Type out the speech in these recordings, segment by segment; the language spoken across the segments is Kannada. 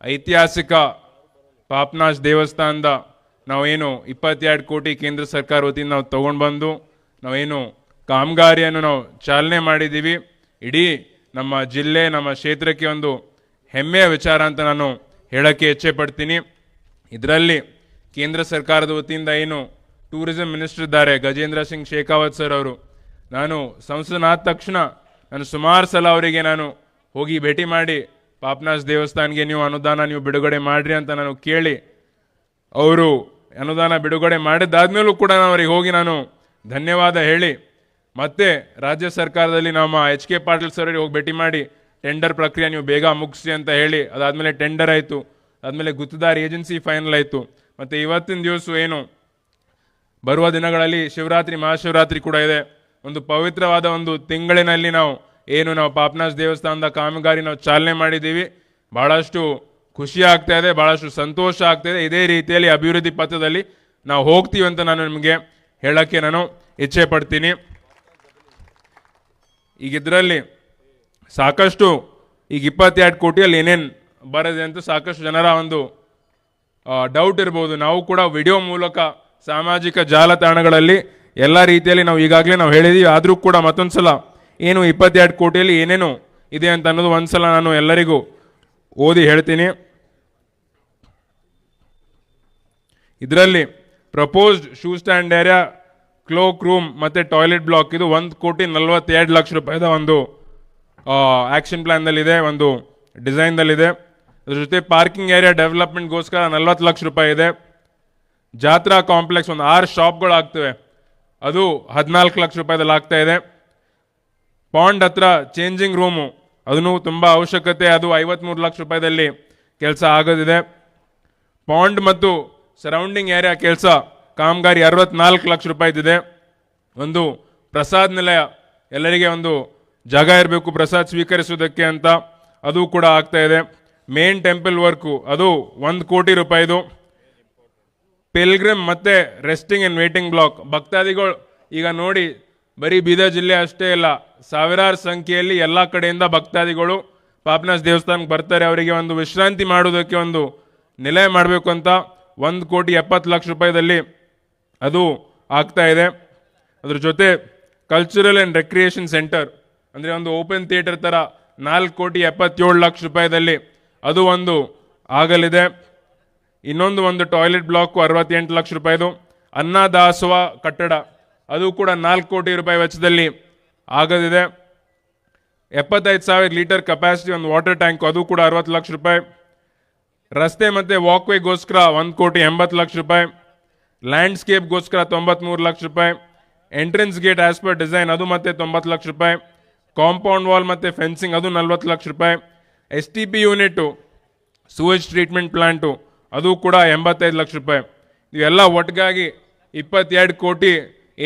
ಐತಿಹಾಸಿಕ ಪಾಪನಾಶ್ ದೇವಸ್ಥಾನದ ನಾವೇನು 22 ಕೋಟಿ ಕೇಂದ್ರ ಸರ್ಕಾರ ವತಿಯಿಂದ ನಾವು ತೊಗೊಂಡು ಬಂದು ನಾವೇನು ಕಾಮಗಾರಿಯನ್ನು ನಾವು ಚಾಲನೆ ಮಾಡಿದ್ದೀವಿ. ಇಡೀ ನಮ್ಮ ಜಿಲ್ಲೆ ನಮ್ಮ ಕ್ಷೇತ್ರಕ್ಕೆ ಒಂದು ಹೆಮ್ಮೆಯ ವಿಚಾರ ಅಂತ ನಾನು ಹೇಳೋಕ್ಕೆ ಇಚ್ಛೆ ಪಡ್ತೀನಿ. ಇದರಲ್ಲಿ ಕೇಂದ್ರ ಸರ್ಕಾರದ ವತಿಯಿಂದ ಏನು ಟೂರಿಸಂ ಮಿನಿಸ್ಟರ್ ಇದ್ದಾರೆ ಗಜೇಂದ್ರ ಸಿಂಗ್ ಶೇಖಾವತ್ ಸರ್ ಅವರು, ನಾನು ಸಂಸದನಾದ ತಕ್ಷಣ ನಾನು ಸುಮಾರು ಸಲ ಅವರಿಗೆ ನಾನು ಹೋಗಿ ಭೇಟಿ ಮಾಡಿ ಪಾಪನಾಶ್ ದೇವಸ್ಥಾನಕ್ಕೆ ನೀವು ಅನುದಾನ ನೀವು ಬಿಡುಗಡೆ ಮಾಡಿರಿ ಅಂತ ನಾನು ಕೇಳಿ ಅವರು ಅನುದಾನ ಬಿಡುಗಡೆ ಮಾಡಿದ್ದಾದ್ಮೇಲೂ ಕೂಡ ನಾನು ಅವರಿಗೆ ಹೋಗಿ ನಾನು ಧನ್ಯವಾದ ಹೇಳಿ ಮತ್ತೆ ರಾಜ್ಯ ಸರ್ಕಾರದಲ್ಲಿ ನಮ್ಮ HK ಪಾಟೀಲ್ ಸರ್ ಹೋಗಿ ಭೇಟಿ ಮಾಡಿ ಟೆಂಡರ್ ಪ್ರಕ್ರಿಯೆ ನೀವು ಬೇಗ ಮುಗಿಸಿ ಅಂತ ಹೇಳಿ ಅದಾದಮೇಲೆ ಟೆಂಡರ್ ಆಯಿತು, ಅದಾದಮೇಲೆ ಗುತ್ತಿದಾರ್ ಏಜೆನ್ಸಿ ಫೈನಲ್ ಆಯಿತು. ಮತ್ತು ಇವತ್ತಿನ ದಿವಸ ಏನು ಬರುವ ದಿನಗಳಲ್ಲಿ ಶಿವರಾತ್ರಿ ಮಹಾಶಿವರಾತ್ರಿ ಕೂಡ ಇದೆ. ಒಂದು ಪವಿತ್ರವಾದ ಒಂದು ತಿಂಗಳಿನಲ್ಲಿ ನಾವು ಪಾಪನಾಶ್ ದೇವಸ್ಥಾನದ ಕಾಮಗಾರಿ ನಾವು ಚಾಲನೆ ಮಾಡಿದ್ದೀವಿ. ಭಾಳಷ್ಟು ಖುಷಿ ಆಗ್ತಾ ಇದೆ, ಭಾಳಷ್ಟು ಸಂತೋಷ ಆಗ್ತಾ ಇದೆ. ಇದೇ ರೀತಿಯಲ್ಲಿ ಅಭಿವೃದ್ಧಿ ಪಥದಲ್ಲಿ ನಾವು ಹೋಗ್ತೀವಿ ಅಂತ ನಾನು ನಿಮಗೆ ಹೇಳೋಕ್ಕೆ ನಾನು ಇಚ್ಛೆ ಪಡ್ತೀನಿ. ಈಗ ಇದರಲ್ಲಿ ಸಾಕಷ್ಟು ಈಗ 22 ಕೋಟಿಯಲ್ಲಿ ಏನೇನು ಬರದೆ ಅಂತ ಸಾಕಷ್ಟು ಜನರ ಒಂದು ಡೌಟ್ ಇರ್ಬೋದು. ನಾವು ಕೂಡ ವಿಡಿಯೋ ಮೂಲಕ ಸಾಮಾಜಿಕ ಜಾಲತಾಣಗಳಲ್ಲಿ ಎಲ್ಲ ರೀತಿಯಲ್ಲಿ ನಾವು ಈಗಾಗಲೇ ನಾವು ಹೇಳಿದ್ದೀವಿ. ಆದರೂ ಕೂಡ ಮತ್ತೊಂದು ಸಲ ಏನು 22 ಕೋಟಿಯಲ್ಲಿ ಏನೇನು ಇದೆ ಅಂತ ಅನ್ನೋದು ಒಂದು ಸಲ ನಾನು ಎಲ್ಲರಿಗೂ ಓದಿ ಹೇಳ್ತೀನಿ. ಇದರಲ್ಲಿ proposed shoe stand area, cloak room ಮತ್ತು ಟಾಯ್ಲೆಟ್ ಬ್ಲಾಕ್ ಇದು 1,42,00,000 ರೂಪಾಯಿದ ಒಂದು ಆ್ಯಕ್ಷನ್ ಪ್ಲ್ಯಾನ್ದಲ್ಲಿದೆ, ಒಂದು ಡಿಸೈನ್ದಲ್ಲಿದೆ. ಅದ್ರ ಜೊತೆ ಪಾರ್ಕಿಂಗ್ ಏರಿಯಾ ಡೆವಲಪ್ಮೆಂಟ್ಗೋಸ್ಕರ 40 ಲಕ್ಷ ರೂಪಾಯಿ ಇದೆ. ಜಾತ್ರಾ ಕಾಂಪ್ಲೆಕ್ಸ್ ಒಂದು 6 ಶಾಪ್ಗಳು ಆಗ್ತವೆ, ಅದು 14 ಲಕ್ಷ ರೂಪಾಯಿದಲ್ಲಿ ಆಗ್ತಾ ಇದೆ. ಪಾಂಡ್ ಹತ್ರ ಚೇಂಜಿಂಗ್ ರೂಮು ಅದನ್ನು ತುಂಬ ಅವಶ್ಯಕತೆ, ಅದು 53 ಲಕ್ಷ ರೂಪಾಯಿದಲ್ಲಿ ಕೆಲಸ ಆಗೋದಿದೆ. ಪಾಂಡ್ ಮತ್ತು ಸರೌಂಡಿಂಗ್ ಏರಿಯಾ ಕೆಲಸ ಕಾಮಗಾರಿ 64 ಲಕ್ಷ ರೂಪಾಯಿದಿದೆ. ಒಂದು ಪ್ರಸಾದ್ ನಿಲಯ, ಎಲ್ಲರಿಗೆ ಒಂದು ಜಾಗ ಇರಬೇಕು ಪ್ರಸಾದ್ ಸ್ವೀಕರಿಸೋದಕ್ಕೆ ಅಂತ, ಅದು ಕೂಡ ಆಗ್ತಾ ಇದೆ. ಮೇನ್ ಟೆಂಪಲ್ ವರ್ಕು ಅದು 1 ಕೋಟಿ ರೂಪಾಯಿದು. ಪಿಲ್ಗ್ರಿಮ್ ಮತ್ತು ರೆಸ್ಟಿಂಗ್ ಆ್ಯಂಡ್ ವೇಟಿಂಗ್ ಬ್ಲಾಕ್, ಭಕ್ತಾದಿಗಳು ಈಗ ನೋಡಿ ಬರೀ ಬೀದರ್ ಜಿಲ್ಲೆ ಅಷ್ಟೇ ಇಲ್ಲ, ಸಾವಿರಾರು ಸಂಖ್ಯೆಯಲ್ಲಿ ಎಲ್ಲ ಕಡೆಯಿಂದ ಭಕ್ತಾದಿಗಳು ಪಾಪನಾಶ್ ದೇವಸ್ಥಾನಕ್ಕೆ ಬರ್ತಾರೆ. ಅವರಿಗೆ ಒಂದು ವಿಶ್ರಾಂತಿ ಮಾಡೋದಕ್ಕೆ ಒಂದು ನಿಲಯ ಮಾಡಬೇಕು ಅಂತ 1,70,00,000 ರೂಪಾಯಿದಲ್ಲಿ ಅದು ಆಗ್ತಾ ಇದೆ. ಅದ್ರ ಜೊತೆ ಕಲ್ಚರಲ್ ಆ್ಯಂಡ್ ರೆಕ್ರಿಯೇಷನ್ ಸೆಂಟರ್ ಅಂದರೆ ಒಂದು ಓಪನ್ ಥಿಯೇಟರ್ ಥರ 4,77,00,000 ರೂಪಾಯಿದಲ್ಲಿ ಅದು ಒಂದು ಆಗಲಿದೆ. ಇನ್ನೊಂದು ಟಾಯ್ಲೆಟ್ ಬ್ಲಾಕು 68 ಲಕ್ಷ ರೂಪಾಯಿದು. ಅನ್ನದಾಸೋಹ ಕಟ್ಟಡ ಅದು ಕೂಡ 4 ಕೋಟಿ ರೂಪಾಯಿ ವೆಚ್ಚದಲ್ಲಿ ಆಗದಿದೆ. 75,000 ಲೀಟರ್ ಕೆಪಾಸಿಟಿ ಒಂದು ವಾಟರ್ ಟ್ಯಾಂಕು ಅದು ಕೂಡ 60 ಲಕ್ಷ ರೂಪಾಯಿ. ರಸ್ತೆ ಮತ್ತು ವಾಕ್ವೇಗೋಸ್ಕರ 1,80,00,000 ರೂಪಾಯಿ. ಲ್ಯಾಂಡ್ಸ್ಕೇಪ್ಗೋಸ್ಕರ 93 ಲಕ್ಷ ರೂಪಾಯಿ. Entrance gate as per design ಅದು ಮತ್ತೆ 90 ಲಕ್ಷ ರೂಪಾಯಿ. ಕಾಂಪೌಂಡ್ ವಾಲ್ ಮತ್ತು ಫೆನ್ಸಿಂಗ್ ಅದು 40 ಲಕ್ಷ ರೂಪಾಯಿ. STP unit sewage treatment plant ಅದು ಕೂಡ 85 ಲಕ್ಷ ರೂಪಾಯಿ. ಇವೆಲ್ಲ ಒಟ್ಟಿಗಾಗಿ 22 ಕೋಟಿ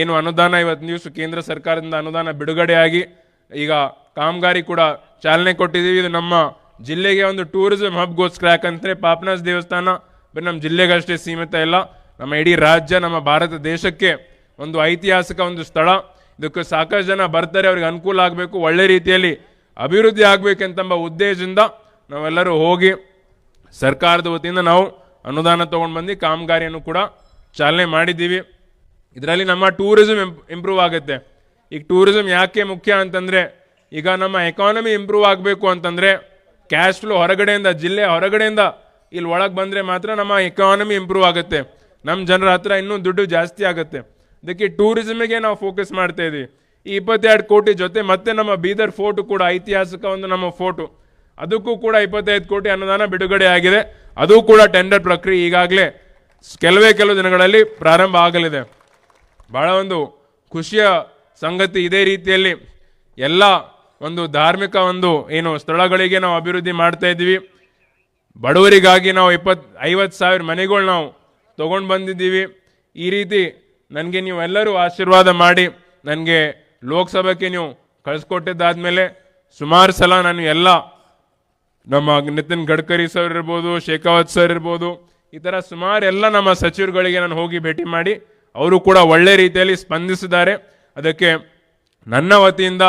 ಏನು ಅನುದಾನ ಇವತ್ತು ದಿವಸ ಕೇಂದ್ರ ಸರ್ಕಾರದಿಂದ ಅನುದಾನ ಬಿಡುಗಡೆಯಾಗಿ ಈಗ ಕಾಮಗಾರಿ ಕೂಡ ಚಾಲನೆ ಕೊಟ್ಟಿದ್ದೀವಿ. ಇದು ನಮ್ಮ ಜಿಲ್ಲೆಗೆ ಒಂದು ಟೂರಿಸಂ ಹಬ್ಗೋಸ್ಕರ, ಯಾಕಂದರೆ ಪಾಪನಾಶ್ ದೇವಸ್ಥಾನ ಬರೀ ನಮ್ಮ ಜಿಲ್ಲೆಗಷ್ಟೇ ಸೀಮಿತ ಇಲ್ಲ, ನಮ್ಮ ಇಡೀ ರಾಜ್ಯ ನಮ್ಮ ಭಾರತ ದೇಶಕ್ಕೆ ಒಂದು ಐತಿಹಾಸಿಕ ಒಂದು ಸ್ಥಳ. ಇದಕ್ಕೆ ಸಾಕಷ್ಟು ಜನ ಬರ್ತಾರೆ, ಅವ್ರಿಗೆ ಅನುಕೂಲ ಆಗಬೇಕು, ಒಳ್ಳೆ ರೀತಿಯಲ್ಲಿ ಅಭಿವೃದ್ಧಿ ಆಗಬೇಕಂತೆಂಬ ಉದ್ದೇಶದಿಂದ ನಾವೆಲ್ಲರೂ ಹೋಗಿ ಸರ್ಕಾರದ ವತಿಯಿಂದ ನಾವು ಅನುದಾನ ತೊಗೊಂಡು ಬಂದು ಕಾಮಗಾರಿಯನ್ನು ಕೂಡ ಚಾಲನೆ ಮಾಡಿದ್ದೀವಿ. ಇದರಲ್ಲಿ ನಮ್ಮ ಟೂರಿಸಂ ಇಂಪ್ರೂವ್ ಆಗುತ್ತೆ. ಈಗ ಟೂರಿಸಂ ಯಾಕೆ ಮುಖ್ಯ ಅಂತಂದರೆ, ಈಗ ನಮ್ಮ ಎಕಾನಮಿ ಇಂಪ್ರೂವ್ ಆಗಬೇಕು ಅಂತಂದರೆ ಕ್ಯಾಶ್ ಫ್ಲೋ ಹೊರಗಡೆಯಿಂದ, ಜಿಲ್ಲೆ ಹೊರಗಡೆಯಿಂದ ಇಲ್ಲಿ ಒಳಗೆ ಬಂದರೆ ಮಾತ್ರ ನಮ್ಮ ಎಕಾನಮಿ ಇಂಪ್ರೂವ್ ಆಗುತ್ತೆ, ನಮ್ಮ ಜನರ ಹತ್ರ ಇನ್ನೂ ದುಡ್ಡು ಜಾಸ್ತಿ ಆಗುತ್ತೆ. ಅದಕ್ಕೆ ಟೂರಿಸಮಿಗೆ ನಾವು ಫೋಕಸ್ ಮಾಡ್ತಾ ಇದ್ದೀವಿ. ಈ 22 ಕೋಟಿ ಜೊತೆ ಮತ್ತೆ ನಮ್ಮ ಬೀದರ್ ಫೋರ್ಟು ಕೂಡ ಐತಿಹಾಸಿಕ ಒಂದು ನಮ್ಮ ಫೋರ್ಟು, ಅದಕ್ಕೂ ಕೂಡ 25 ಕೋಟಿ ಅನುದಾನ ಬಿಡುಗಡೆ ಆಗಿದೆ. ಅದು ಕೂಡ ಟೆಂಡರ್ ಪ್ರಕ್ರಿಯೆ ಈಗಾಗಲೇ ಕೆಲವು ದಿನಗಳಲ್ಲಿ ಪ್ರಾರಂಭ ಆಗಲಿದೆ. ಭಾಳ ಒಂದು ಖುಷಿಯ ಸಂಗತಿ. ಇದೇ ರೀತಿಯಲ್ಲಿ ಎಲ್ಲ ಒಂದು ಧಾರ್ಮಿಕ ಒಂದು ಏನು ಸ್ಥಳಗಳಿಗೆ ನಾವು ಅಭಿವೃದ್ಧಿ ಮಾಡ್ತಾ ಇದ್ದೀವಿ. ಬಡವರಿಗಾಗಿ ನಾವು 50,000 ಮನೆಗಳು ನಾವು ತೊಗೊಂಡು ಬಂದಿದ್ದೀವಿ. ಈ ರೀತಿ ನನಗೆ ನೀವು ಎಲ್ಲರೂ ಆಶೀರ್ವಾದ ಮಾಡಿ ನನಗೆ ಲೋಕಸಭೆಗೆ ನೀವು ಕಳಿಸ್ಕೊಟ್ಟಿದ್ದಾದಮೇಲೆ ಸುಮಾರು ಸಲ ನಾನು ಎಲ್ಲ ನಮ್ಮ ನಿತಿನ್ ಗಡ್ಕರಿ ಸರ್ ಇರ್ಬೋದು, ಶೇಖಾವತ್ ಸರ್ ಇರ್ಬೋದು, ಈ ಥರ ಸುಮಾರು ಎಲ್ಲ ನಮ್ಮ ಸಚಿವರುಗಳಿಗೆ ನಾನು ಹೋಗಿ ಭೇಟಿ ಮಾಡಿ ಅವರು ಕೂಡ ಒಳ್ಳೆ ರೀತಿಯಲ್ಲಿ ಸ್ಪಂದಿಸಿದ್ದಾರೆ. ಅದಕ್ಕೆ ನನ್ನ ವತಿಯಿಂದ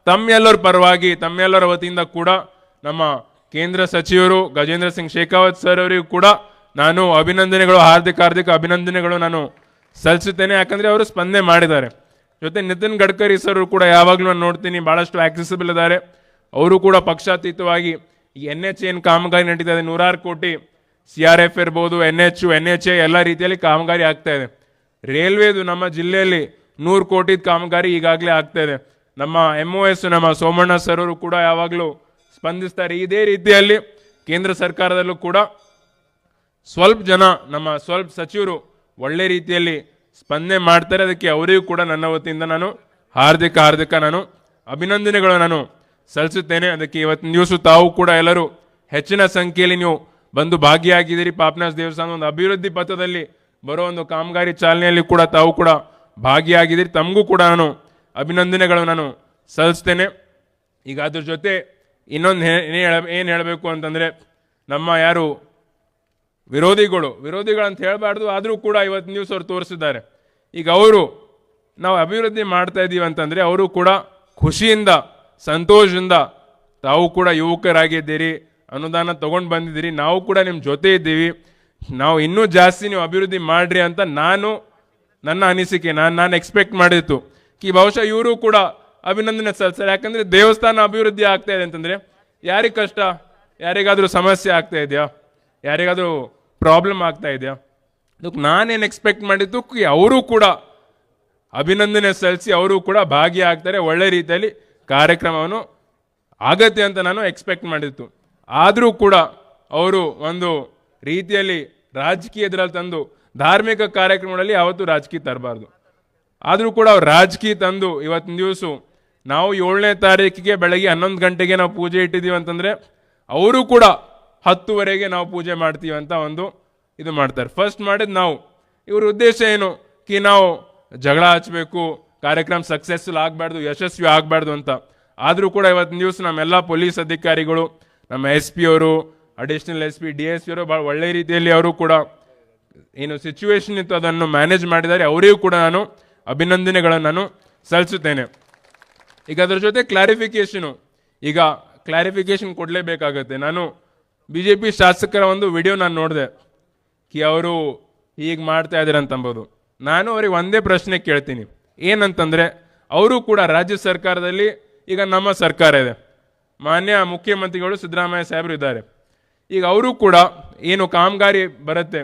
ತಮ್ಮೆಲ್ಲರ ಪರವಾಗಿ, ತಮ್ಮೆಲ್ಲರ ವತಿಯಿಂದ ಕೂಡ ನಮ್ಮ ಕೇಂದ್ರ ಸಚಿವರು ಗಜೇಂದ್ರ ಸಿಂಗ್ ಶೇಖಾವತ್ ಸರ್ ಅವರಿಗೂ ಕೂಡ ನಾನು ಅಭಿನಂದನೆಗಳು, ಹಾರ್ದಿಕ ಅಭಿನಂದನೆಗಳು ನಾನು ಸಲ್ಲಿಸುತ್ತೇನೆ. ಯಾಕಂದರೆ ಅವರು ಸ್ಪಂದನೆ ಮಾಡಿದ್ದಾರೆ. ಜೊತೆ ನಿತಿನ್ ಗಡ್ಕರಿ ಸರ್ ಕೂಡ ಯಾವಾಗಲೂ ನಾನು ನೋಡ್ತೀನಿ ಭಾಳಷ್ಟು ಆಕ್ಸೆಸಿಬಲ್ ಇದ್ದಾರೆ. ಅವರು ಕೂಡ ಪಕ್ಷಾತೀತವಾಗಿ ಈ NH ಏನು ಕಾಮಗಾರಿ ನಡೀತಾ ಇದೆ, 100 ಕೋಟಿ CRF ಇರ್ಬೋದು, NHA ಎಲ್ಲ ರೀತಿಯಲ್ಲಿ ಕಾಮಗಾರಿ ಆಗ್ತಾ ಇದೆ. ರೈಲ್ವೇದು ನಮ್ಮ ಜಿಲ್ಲೆಯಲ್ಲಿ 100 ಕೋಟಿ ಕಾಮಗಾರಿ ಈಗಾಗಲೇ ಆಗ್ತಾ ಇದೆ. ನಮ್ಮ MOS ನಮ್ಮ ಸೋಮಣ್ಣ ಸರ್ ಅವರು ಕೂಡ ಯಾವಾಗಲೂ ಸ್ಪಂದಿಸ್ತಾರೆ. ಇದೇ ರೀತಿಯಲ್ಲಿ ಕೇಂದ್ರ ಸರ್ಕಾರದಲ್ಲೂ ಕೂಡ ಸ್ವಲ್ಪ ಜನ ನಮ್ಮ ಸಚಿವರು ಒಳ್ಳೆ ರೀತಿಯಲ್ಲಿ ಸ್ಪಂದನೆ ಮಾಡ್ತಾರೆ. ಅದಕ್ಕೆ ಅವರಿಗೂ ಕೂಡ ನನ್ನ ವತಿಯಿಂದ ನಾನು ಹಾರ್ದಿಕ ನಾನು ಅಭಿನಂದನೆಗಳು ನಾನು ಸಲ್ಲಿಸುತ್ತೇನೆ. ಅದಕ್ಕೆ ಇವತ್ತಿನ ದಿವಸ ತಾವು ಕೂಡ ಎಲ್ಲರೂ ಹೆಚ್ಚಿನ ಸಂಖ್ಯೆಯಲ್ಲಿ ನೀವು ಬಂದು ಭಾಗಿಯಾಗಿದ್ದೀರಿ. ಪಾಪನಾಸ್ ದೇವಸ್ಥಾನ ಒಂದು ಅಭಿವೃದ್ಧಿ ಪಥದಲ್ಲಿ ಬರೋ ಒಂದು ಕಾಮಗಾರಿ ಚಾಲನೆಯಲ್ಲಿ ಕೂಡ ತಾವು ಕೂಡ ಭಾಗಿಯಾಗಿದ್ದೀರಿ. ತಮಗೂ ಕೂಡ ನಾನು ಅಭಿನಂದನೆಗಳು ನಾನು ಸಲ್ಲಿಸ್ತೇನೆ. ಈಗ ಅದ್ರ ಜೊತೆ ಇನ್ನೊಂದು ಏನು ಹೇಳಬೇಕು ಅಂತಂದರೆ, ನಮ್ಮ ಯಾರು ವಿರೋಧಿಗಳು ಅಂತ ಹೇಳಬಾರ್ದು, ಆದರೂ ಕೂಡ ಇವತ್ತು ನ್ಯೂಸ್ ಅವ್ರು ತೋರಿಸಿದ್ದಾರೆ. ಈಗ ಅವರು ನಾವು ಅಭಿವೃದ್ಧಿ ಮಾಡ್ತಾ ಇದ್ದೀವಿ ಅಂತಂದರೆ ಅವರು ಕೂಡ ಖುಷಿಯಿಂದ ಸಂತೋಷದಿಂದ ತಾವು ಕೂಡ ಯುವಕರಾಗಿದ್ದೀರಿ, ಅನುದಾನ ತೊಗೊಂಡು ಬಂದಿದ್ದೀರಿ, ನಾವು ಕೂಡ ನಿಮ್ಮ ಜೊತೆ ಇದ್ದೀವಿ, ನಾವು ಇನ್ನೂ ಜಾಸ್ತಿ ನೀವು ಅಭಿವೃದ್ಧಿ ಮಾಡಿರಿ ಅಂತ ನನ್ನ ಅನಿಸಿಕೆ ನಾನು ಎಕ್ಸ್ಪೆಕ್ಟ್ ಮಾಡಿತ್ತು. ಬಹುಶಃ ಇವರು ಕೂಡ ಅಭಿನಂದನೆ ಸಲ್ಲಿಸ್ತಾರೆ. ಯಾಕಂದರೆ ದೇವಸ್ಥಾನ ಅಭಿವೃದ್ಧಿ ಆಗ್ತಾ ಇದೆ ಅಂತಂದರೆ ಯಾರಿಗೆ ಕಷ್ಟ, ಯಾರಿಗಾದರೂ ಸಮಸ್ಯೆ ಆಗ್ತಾ ಇದೆಯಾ, ಯಾರಿಗಾದರೂ ಪ್ರಾಬ್ಲಮ್ ಆಗ್ತಾ ಇದೆಯಾ? ಅದಕ್ಕೆ ನಾನೇನು ಎಕ್ಸ್ಪೆಕ್ಟ್ ಮಾಡಿದ್ದು ಅವರು ಕೂಡ ಅಭಿನಂದನೆ ಸಲ್ಲಿಸಿ ಅವರು ಕೂಡ ಭಾಗಿಯಾಗ್ತಾರೆ, ಒಳ್ಳೆ ರೀತಿಯಲ್ಲಿ ಕಾರ್ಯಕ್ರಮವನ್ನು ಆಗತ್ತೆ ಅಂತ ನಾನು ಎಕ್ಸ್ಪೆಕ್ಟ್ ಮಾಡಿತ್ತು. ಆದರೂ ಕೂಡ ಅವರು ಒಂದು ರೀತಿಯಲ್ಲಿ ರಾಜಕೀಯದ್ರಲ್ಲಿ ತಂದು ಧಾರ್ಮಿಕ ಕಾರ್ಯಕ್ರಮಗಳಲ್ಲಿ ಯಾವತ್ತೂ ರಾಜಕೀಯ ತರಬಾರ್ದು. ಆದರೂ ಕೂಡ ಅವ್ರು ರಾಜಕೀಯ ತಂದು ಇವತ್ತಿನ ದಿವಸ ನಾವು 7ನೇ ತಾರೀಕಿಗೆ ಬೆಳಗ್ಗೆ 11 ಗಂಟೆಗೆ ನಾವು ಪೂಜೆ ಇಟ್ಟಿದ್ದೀವಿ ಅಂತಂದರೆ ಅವರು ಕೂಡ 10ವರೆಗೆ ನಾವು ಪೂಜೆ ಮಾಡ್ತೀವಿ ಅಂತ ಒಂದು ಇದು ಮಾಡ್ತಾರೆ. ಫಸ್ಟ್ ಮಾಡಿದ್ದು ನಾವು. ಇವ್ರ ಉದ್ದೇಶ ಏನು ನಾವು ಜಗಳ ಹಚ್ಚಬೇಕು, ಕಾರ್ಯಕ್ರಮ ಸಕ್ಸಸ್ಫುಲ್ ಆಗಬಾರ್ದು, ಯಶಸ್ವಿ ಆಗಬಾರ್ದು ಅಂತ. ಆದರೂ ಕೂಡ ಇವತ್ತಿನ ದಿವಸ ನಮ್ಮೆಲ್ಲ ಪೊಲೀಸ್ ಅಧಿಕಾರಿಗಳು, ನಮ್ಮ SP ಅವರು, ಅಡಿಷನಲ್ SP, DSP ಅವರು ಭಾಳ ಒಳ್ಳೆ ರೀತಿಯಲ್ಲಿ ಅವರು ಕೂಡ ಏನು ಸಿಚುವೇಶನ್ ಇತ್ತು ಅದನ್ನು ಮ್ಯಾನೇಜ್ ಮಾಡಿದ್ದಾರೆ. ಅವರಿಗೂ ಕೂಡ ನಾನು ಅಭಿನಂದನೆಗಳನ್ನು ನಾನು ಸಲ್ಲಿಸುತ್ತೇನೆ. ಈಗ ಅದರ ಜೊತೆ ಕ್ಲಾರಿಫಿಕೇಶನ್ ಕೊಡಲೇಬೇಕಾಗತ್ತೆ. ನಾನು BJP ಶಾಸಕರ ಒಂದು ವಿಡಿಯೋ ನಾನು ನೋಡಿದೆ, ಅವರು ಹೀಗೆ ಮಾಡ್ತಾ ಇದ್ದಾರೆ ಅಂತಂಬೋದು. ನಾನು ಅವ್ರಿಗೆ ಒಂದೇ ಪ್ರಶ್ನೆ ಕೇಳ್ತೀನಿ, ಏನಂತಂದರೆ ಅವರು ಕೂಡ ರಾಜ್ಯ ಸರ್ಕಾರದಲ್ಲಿ ಈಗ ನಮ್ಮ ಸರ್ಕಾರ ಇದೆ, ಮಾನ್ಯ ಮುಖ್ಯಮಂತ್ರಿಗಳು ಸಿದ್ದರಾಮಯ್ಯ ಸಾಹೇಬರು ಇದ್ದಾರೆ. ಈಗ ಅವರು ಕೂಡ ಏನು ಕಾಮಗಾರಿ ಬರುತ್ತೆ,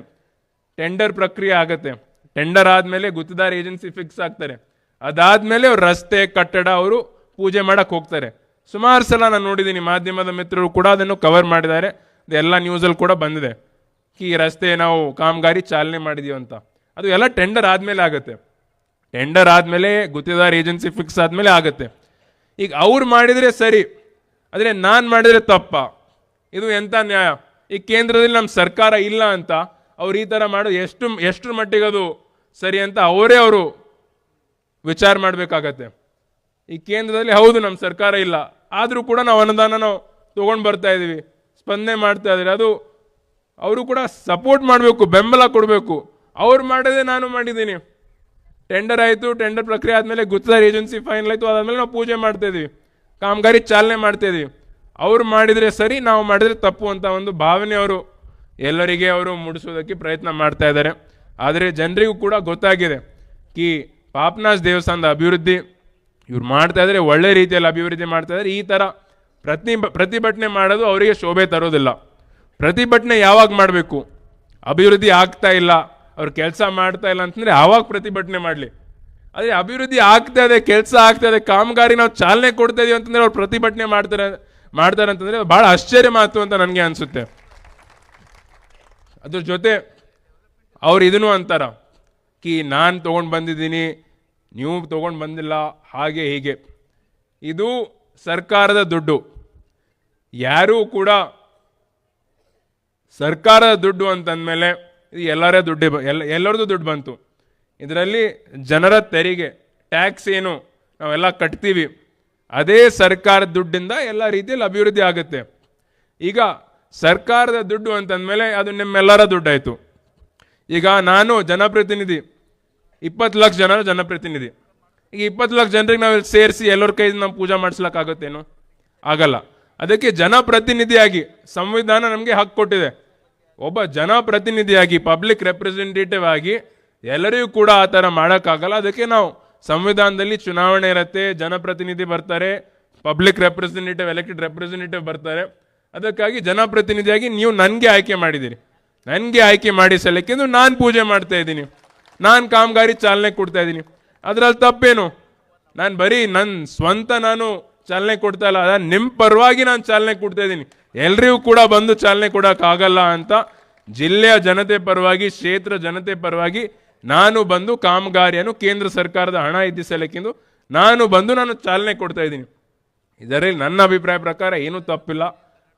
ಟೆಂಡರ್ ಪ್ರಕ್ರಿಯೆ ಆಗುತ್ತೆ, ಟೆಂಡರ್ ಆದಮೇಲೆ ಗುತ್ತಿದಾರ ಏಜೆನ್ಸಿ ಫಿಕ್ಸ್ ಆಗ್ತಾರೆ, ಅದಾದಮೇಲೆ ಅವ್ರು ರಸ್ತೆ ಕಟ್ಟಡ ಅವರು ಪೂಜೆ ಮಾಡಕ್ಕೆ ಹೋಗ್ತಾರೆ. ಸುಮಾರು ಸಲ ನಾನು ನೋಡಿದ್ದೀನಿ, ಮಾಧ್ಯಮದ ಮಿತ್ರರು ಕೂಡ ಅದನ್ನು ಕವರ್ ಮಾಡಿದ್ದಾರೆ, ಎಲ್ಲ ನ್ಯೂಸಲ್ಲಿ ಕೂಡ ಬಂದಿದೆ ಈ ರಸ್ತೆ ನಾವು ಕಾಮಗಾರಿ ಚಾಲನೆ ಮಾಡಿದೀವಿ ಅಂತ. ಅದು ಎಲ್ಲ ಟೆಂಡರ್ ಆದಮೇಲೆ ಆಗುತ್ತೆ, ಟೆಂಡರ್ ಆದಮೇಲೆ ಗುತ್ತಿದಾರ ಏಜೆನ್ಸಿ ಫಿಕ್ಸ್ ಆದಮೇಲೆ ಆಗುತ್ತೆ. ಈಗ ಅವ್ರು ಮಾಡಿದರೆ ಸರಿ, ಆದರೆ ನಾನು ಮಾಡಿದರೆ ತಪ್ಪ? ಇದು ಎಂಥ ನ್ಯಾಯ? ಈ ಕೇಂದ್ರದಲ್ಲಿ ನಮ್ಮ ಸರ್ಕಾರ ಇಲ್ಲ ಅಂತ ಅವ್ರು ಈ ಥರ ಮಾಡೋದು ಎಷ್ಟರ ಮಟ್ಟಿಗೆ ಅದು ಸರಿ ಅಂತ ಅವರು ವಿಚಾರ ಮಾಡಬೇಕಾಗತ್ತೆ. ಈ ಕೇಂದ್ರದಲ್ಲಿ ಹೌದು ನಮ್ಮ ಸರ್ಕಾರ ಇಲ್ಲ, ಆದರೂ ಕೂಡ ನಾವು ಅನುದಾನ ನಾವು ತೊಗೊಂಡು ಬರ್ತಾ ಇದ್ದೀವಿ, ಸ್ಪಂದನೆ ಮಾಡ್ತಾ ಇದ್ದೀರಿ, ಅದು ಅವರು ಕೂಡ ಸಪೋರ್ಟ್ ಮಾಡಬೇಕು, ಬೆಂಬಲ ಕೊಡಬೇಕು. ಅವ್ರು ಮಾಡಿದೆ ನಾನು ಮಾಡಿದ್ದೀನಿ, ಟೆಂಡರ್ ಆಯಿತು, ಟೆಂಡರ್ ಪ್ರಕ್ರಿಯೆ ಆದಮೇಲೆ ಗುತ್ತಿದಾರ ಏಜೆನ್ಸಿ ಫೈನಲ್ ಆಯಿತು, ಅದಾದಮೇಲೆ ನಾವು ಪೂಜೆ ಮಾಡ್ತಾಯಿದ್ದೀವಿ, ಕಾಮಗಾರಿ ಚಾಲನೆ ಮಾಡ್ತಾಯಿದ್ದೀವಿ. ಅವ್ರು ಮಾಡಿದರೆ ಸರಿ, ನಾವು ಮಾಡಿದರೆ ತಪ್ಪು ಅಂತ ಒಂದು ಭಾವನೆ ಅವರು ಎಲ್ಲರಿಗೆ ಅವರು ಮೂಡಿಸೋದಕ್ಕೆ ಪ್ರಯತ್ನ ಮಾಡ್ತಾ ಇದ್ದಾರೆ. ಆದರೆ ಜನರಿಗೂ ಕೂಡ ಗೊತ್ತಾಗಿದೆ ಪಾಪನಾಸ್ ದೇವಸ್ಥಾನದ ಅಭಿವೃದ್ಧಿ ಇವ್ರು ಮಾಡ್ತಾ ಇದ್ದಾರೆ, ಒಳ್ಳೆ ರೀತಿಯಲ್ಲಿ ಅಭಿವೃದ್ಧಿ ಮಾಡ್ತಾ ಇದ್ದಾರೆ. ಈ ಥರ ಪ್ರತಿಭಟನೆ ಮಾಡೋದು ಅವರಿಗೆ ಶೋಭೆ ತರೋದಿಲ್ಲ. ಪ್ರತಿಭಟನೆ ಯಾವಾಗ ಮಾಡಬೇಕು? ಅಭಿವೃದ್ಧಿ ಆಗ್ತಾ ಇಲ್ಲ, ಅವ್ರು ಕೆಲಸ ಮಾಡ್ತಾ ಇಲ್ಲ ಅಂತಂದರೆ ಆವಾಗ ಪ್ರತಿಭಟನೆ ಮಾಡಲಿ. ಅದೇ ಅಭಿವೃದ್ಧಿ ಆಗ್ತಾ ಇದೆ, ಕೆಲಸ ಆಗ್ತಾ ಇದೆ, ಕಾಮಗಾರಿ ನಾವು ಚಾಲನೆ ಕೊಡ್ತಾ ಇದೀವಿ ಅಂತಂದರೆ ಅವ್ರು ಪ್ರತಿಭಟನೆ ಮಾಡ್ತಾರೆ ಅಂತಂದರೆ ಭಾಳ ಆಶ್ಚರ್ಯ ಮಾತು ಅಂತ ನನಗೆ ಅನಿಸುತ್ತೆ. ಅದ್ರ ಜೊತೆ ಅವ್ರು ಇದನ್ನು ಅಂತಾರ ನಾನು ತೊಗೊಂಡು ಬಂದಿದ್ದೀನಿ, ನೀವು ತೊಗೊಂಡು ಬಂದಿಲ್ಲ, ಹಾಗೆ ಹೀಗೆ. ಇದು ಸರ್ಕಾರದ ದುಡ್ಡು. ಯಾರೂ ಕೂಡ ಸರ್ಕಾರದ ದುಡ್ಡು ಅಂತಂದಮೇಲೆ ಇದು ಎಲ್ಲರದ್ದು ದುಡ್ಡು ಬಂತು. ಇದರಲ್ಲಿ ಜನರ ತೆರಿಗೆ ಟ್ಯಾಕ್ಸ್ ಏನು ನಾವೆಲ್ಲ ಕಟ್ತೀವಿ, ಅದೇ ಸರ್ಕಾರದ ದುಡ್ಡಿಂದ ಎಲ್ಲ ರೀತಿಯಲ್ಲಿ ಅಭಿವೃದ್ಧಿ ಆಗುತ್ತೆ. ಈಗ ಸರ್ಕಾರದ ದುಡ್ಡು ಅಂತಂದಮೇಲೆ ಅದು ನಿಮ್ಮೆಲ್ಲರ ದುಡ್ಡಾಯಿತು. ಈಗ ನಾನು ಜನಪ್ರತಿನಿಧಿ, 20 ಲಕ್ಷ ಜನರ ಜನಪ್ರತಿನಿಧಿ. ಈಗ 20 ಲಕ್ಷ ಜನರಿಗೆ ನಾವು ಸೇರಿಸಿ ಎಲ್ಲರ ಕೈಯಿಂದ ನಾವು ಪೂಜೆ ಮಾಡಿಸ್ಲಿಕ್ಕಾಗುತ್ತೇನು? ಆಗಲ್ಲ. ಅದಕ್ಕೆ ಜನಪ್ರತಿನಿಧಿಯಾಗಿ ಸಂವಿಧಾನ ನಮಗೆ ಹಕ್ಕು ಕೊಟ್ಟಿದೆ. ಒಬ್ಬ ಜನಪ್ರತಿನಿಧಿಯಾಗಿ ಪಬ್ಲಿಕ್ ರೆಪ್ರೆಸೆಂಟೇಟಿವ್ ಆಗಿ ಎಲ್ಲರಿಗೂ ಕೂಡ ಆ ಥರ ಮಾಡೋಕ್ಕಾಗಲ್ಲ. ಅದಕ್ಕೆ ನಾವು ಸಂವಿಧಾನದಲ್ಲಿ ಚುನಾವಣೆ ಇರುತ್ತೆ, ಜನಪ್ರತಿನಿಧಿ ಬರ್ತಾರೆ, ಪಬ್ಲಿಕ್ ರೆಪ್ರೆಸೆಂಟೇಟಿವ್ ಎಲೆಕ್ಟೆಡ್ ರೆಪ್ರೆಸೆಂಟೇಟಿವ್ ಬರ್ತಾರೆ. ಅದಕ್ಕಾಗಿ ಜನಪ್ರತಿನಿಧಿಯಾಗಿ ನೀವು ನನಗೆ ಆಯ್ಕೆ ಮಾಡಿದ್ದೀರಿ. ನನಗೆ ಆಯ್ಕೆ ಮಾಡಿ ಸಲಕ್ಕೆಂದು ನಾನು ಪೂಜೆ ಮಾಡ್ತಾ ಇದ್ದೀನಿ, ನಾನು ಕಾಮಗಾರಿ ಚಾಲನೆ ಕೊಡ್ತಾ ಇದ್ದೀನಿ. ಅದರಲ್ಲಿ ತಪ್ಪೇನು? ನಾನು ಬರೀ ನನ್ನ ಸ್ವಂತ ನಾನು ಚಾಲನೆ ಕೊಡ್ತಾ ಇಲ್ಲ, ನಿಮ್ಮ ಪರವಾಗಿ ನಾನು ಚಾಲನೆ ಕೊಡ್ತಾ ಇದ್ದೀನಿ. ಎಲ್ರಿಗೂ ಕೂಡ ಬಂದು ಚಾಲನೆ ಕೊಡೋಕ್ಕಾಗಲ್ಲ ಅಂತ ಜಿಲ್ಲೆಯ ಜನತೆ ಪರವಾಗಿ, ಕ್ಷೇತ್ರ ಜನತೆ ಪರವಾಗಿ ನಾನು ಬಂದು ಕಾಮಗಾರಿಯನ್ನು ಕೇಂದ್ರ ಸರ್ಕಾರದ ಹಣ ಇದ್ದಿಸಲಿಕ್ಕೆಂದು ನಾನು ಚಾಲನೆ ಕೊಡ್ತಾ ಇದ್ದೀನಿ. ಇದರಲ್ಲಿ ನನ್ನ ಅಭಿಪ್ರಾಯ ಪ್ರಕಾರ ಏನೂ ತಪ್ಪಿಲ್ಲ.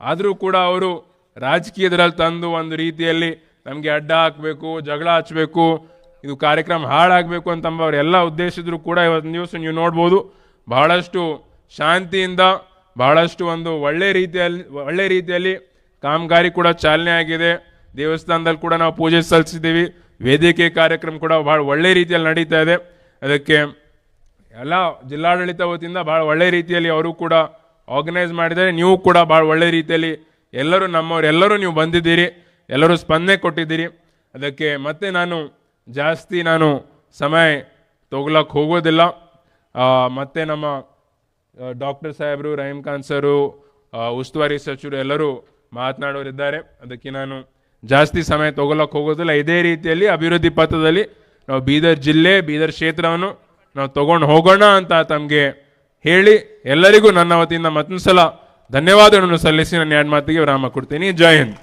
ಆದರೂ ಕೂಡ ಅವರು ರಾಜಕೀಯದಲ್ಲಿ ತಂದು ಒಂದು ರೀತಿಯಲ್ಲಿ ನಮಗೆ ಅಡ್ಡ ಹಾಕಬೇಕು, ಜಗಳ ಹಚ್ಚಬೇಕು, ಇದು ಕಾರ್ಯಕ್ರಮ ಹಾಳಾಗಬೇಕು ಅಂತ ಅವರೆಲ್ಲ ಉದ್ದೇಶಿದ್ರು ಕೂಡ ಇವತ್ತು ದಿವಸ ನೀವು ನೋಡ್ಬೋದು ಬಹಳಷ್ಟು ಶಾಂತಿಯಿಂದ, ಬಹಳಷ್ಟು ಒಂದು ಒಳ್ಳೆ ರೀತಿಯಲ್ಲಿ ಕಾಮಗಾರಿ ಕೂಡ ಚಾಲನೆ ಆಗಿದೆ. ದೇವಸ್ಥಾನದಲ್ಲಿ ಕೂಡ ನಾವು ಪೂಜೆ ಸಲ್ಲಿಸಿದ್ದೀವಿ. ವೇದಿಕೆ ಕಾರ್ಯಕ್ರಮ ಕೂಡ ಭಾಳ ಒಳ್ಳೆ ರೀತಿಯಲ್ಲಿ ನಡೀತಾ ಇದೆ. ಅದಕ್ಕೆ ಎಲ್ಲ ಜಿಲ್ಲಾಡಳಿತ ವತಿಯಿಂದ ಭಾಳ ಒಳ್ಳೆ ರೀತಿಯಲ್ಲಿ ಅವರು ಕೂಡ ಆರ್ಗನೈಸ್ ಮಾಡಿದ್ದಾರೆ. ನೀವು ಕೂಡ ಭಾಳ ಒಳ್ಳೆ ರೀತಿಯಲ್ಲಿ ಎಲ್ಲರೂ ನಮ್ಮವರೆಲ್ಲರೂ ನೀವು ಬಂದಿದ್ದೀರಿ, ಎಲ್ಲರೂ ಸ್ಪಂದನೆ ಕೊಟ್ಟಿದ್ದೀರಿ. ಅದಕ್ಕೆ ಮತ್ತೆ ನಾನು ಜಾಸ್ತಿ ಸಮಯ ತಗೊಳಕ್ಕೆ ಹೋಗೋದಿಲ್ಲ. ಮತ್ತೆ ನಮ್ಮ ಡಾಕ್ಟರ್ ಸಾಹೇಬರು, ರಹೀಮ್ ಖಾನ್ ಸರು, ಉಸ್ತುವಾರಿ ಸಚಿವರು ಎಲ್ಲರೂ ಮಾತನಾಡೋರಿದ್ದಾರೆ. ಅದಕ್ಕೆ ನಾನು ಜಾಸ್ತಿ ಸಮಯ ತಗೊಳಕ್ಕೆ ಹೋಗೋದಿಲ್ಲ. ಇದೇ ರೀತಿಯಲ್ಲಿ ಅಭಿವೃದ್ಧಿ ಪಥದಲ್ಲಿ ನಾವು ಬೀದರ್ ಜಿಲ್ಲೆ, ಬೀದರ್ ಕ್ಷೇತ್ರವನ್ನು ನಾವು ತಗೊಂಡು ಹೋಗೋಣ ಅಂತ ತಮಗೆ ಹೇಳಿ ಎಲ್ಲರಿಗೂ ನನ್ನ ವತಿಯಿಂದ ಮತ್ತೊಂದು ಸಲ ಧನ್ಯವಾದಗಳನ್ನು ಸಲ್ಲಿಸಿ ನನ್ನ ಎರಡು ಮಾತಿಗೆ ವಿರಾಮ ಕೊಡ್ತೀನಿ. ಜೈ ಹಿಂದ್.